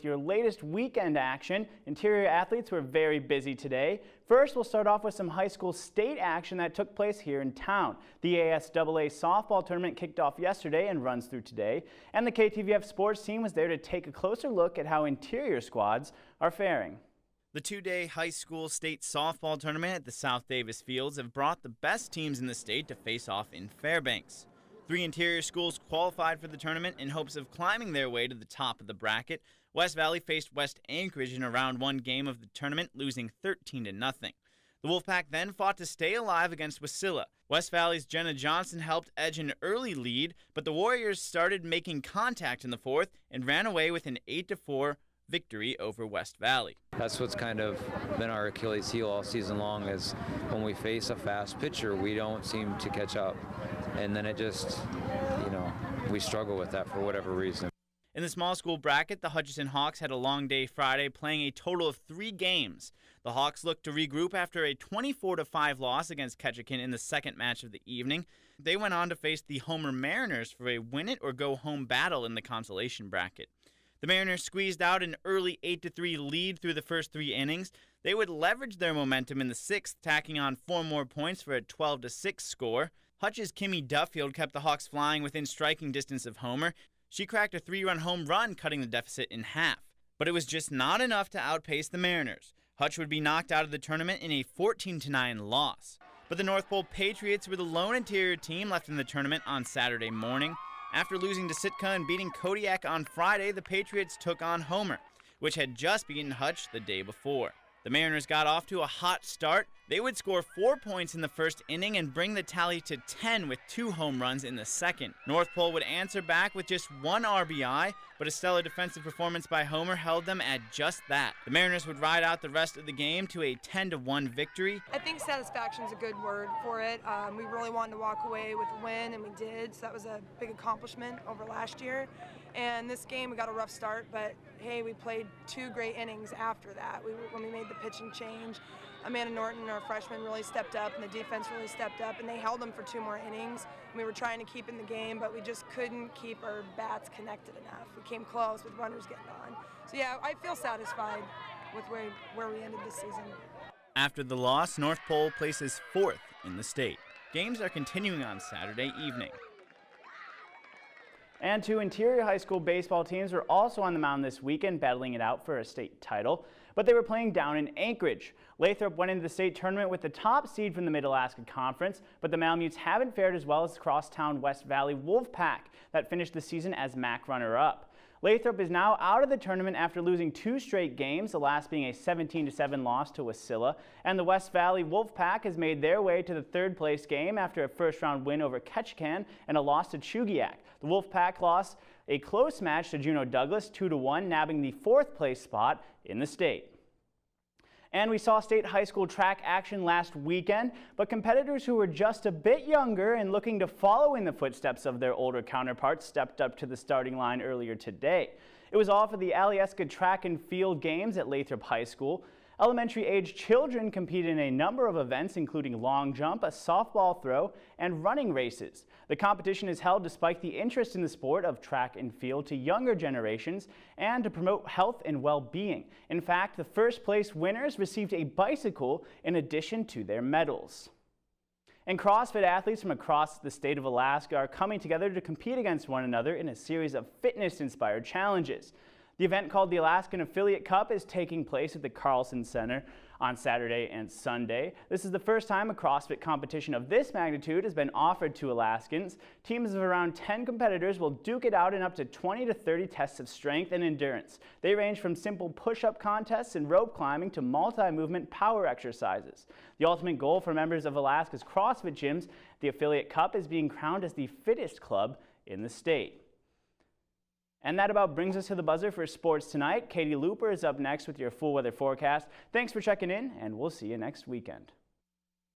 Your latest weekend action. Interior athletes were very busy today. First, we'll start off with some high school state action that took place here in town. The ASAA softball tournament kicked off yesterday and runs through today. And the KTVF sports team was there to take a closer look at how interior squads are faring. The two-day high school state softball tournament at the South Davis Fields have brought the best teams in the state to face off in Fairbanks. 3 interior schools qualified for the tournament in hopes of climbing their way to the top of the bracket. West Valley faced West Anchorage in a round 1 game of the tournament, losing 13-0. The Wolfpack then fought to stay alive against Wasilla. West Valley's Jenna Johnson helped edge an early lead, but the Warriors started making contact in the 4th and ran away with an 8-4 victory over West Valley. That's what's kind of been our Achilles heel all season long, is when we face a fast pitcher, we don't seem to catch up. And then it just, we struggle with that for whatever reason. In the small school bracket, the Hutchinson Hawks had a long day Friday, playing a total of 3 games. The Hawks looked to regroup after a 24-5 loss against Ketchikan in the second match of the evening. They went on to face the Homer Mariners for a win-it-or-go-home battle in the consolation bracket. The Mariners squeezed out an early 8-3 lead through the first 3 innings. They would leverage their momentum in the 6th, tacking on 4 more points for a 12-6 score. Hutch's Kimmy Duffield kept the Hawks flying within striking distance of Homer. She cracked a 3-run home run, cutting the deficit in half. But it was just not enough to outpace the Mariners. Hutch would be knocked out of the tournament in a 14-9 loss. But the North Pole Patriots were the lone interior team left in the tournament on Saturday morning. After losing to Sitka and beating Kodiak on Friday, the Patriots took on Homer, which had just beaten Hutch the day before. The Mariners got off to a hot start. They would score 4 points in the first inning and bring the tally to 10 with 2 home runs in the second. North Pole would answer back with just 1 RBI, but a stellar defensive performance by Homer held them at just that. The Mariners would ride out the rest of the game to a 10-1 victory. I think satisfaction is a good word for it. We really wanted to walk away with a win, and we did, so that was a big accomplishment over last year. And this game, we got a rough start, but hey, we played 2 great innings after that. When we made the pitching change, Amanda Norton, our freshman, really stepped up, and the defense really stepped up, and they held them for 2 more innings. We were trying to keep in the game, but we just couldn't keep our bats connected enough. We came close with runners getting on. So yeah, I feel satisfied with where we ended this season. After the loss, North Pole places 4th in the state. Games are continuing on Saturday evening. And 2 interior high school baseball teams were also on the mound this weekend, battling it out for a state title, but they were playing down in Anchorage. Lathrop went into the state tournament with the top seed from the Mid-Alaska Conference, but the Malamutes haven't fared as well as the crosstown West Valley Wolfpack that finished the season as MAC runner-up. Lathrop is now out of the tournament after losing 2 straight games, the last being a 17-7 loss to Wasilla, and the West Valley Wolfpack has made their way to the 3rd place game after a first-round win over Ketchikan and a loss to Chugiak. The Wolfpack lost a close match to Juneau Douglas 2-1, nabbing the 4th place spot in the state. And we saw state high school track action last weekend, but competitors who were just a bit younger and looking to follow in the footsteps of their older counterparts stepped up to the starting line earlier today. It was all for the Alyeska Track and Field Games at Lathrop High School. Elementary-age children competed in a number of events, including long jump, a softball throw, and running races. The competition is held despite the interest in the sport of track and field to younger generations and to promote health and well-being. In fact, the first-place winners received a bicycle in addition to their medals. And CrossFit athletes from across the state of Alaska are coming together to compete against one another in a series of fitness-inspired challenges. The event, called the Alaskan Affiliate Cup, is taking place at the Carlson Center on Saturday and Sunday. This is the first time a CrossFit competition of this magnitude has been offered to Alaskans. Teams of around 10 competitors will duke it out in up to 20 to 30 tests of strength and endurance. They range from simple push-up contests and rope climbing to multi-movement power exercises. The ultimate goal for members of Alaska's CrossFit gyms, the Affiliate Cup, is being crowned as the fittest club in the state. And that about brings us to the buzzer for sports tonight. Katie Looper is up next with your full weather forecast. Thanks for checking in, and we'll see you next weekend.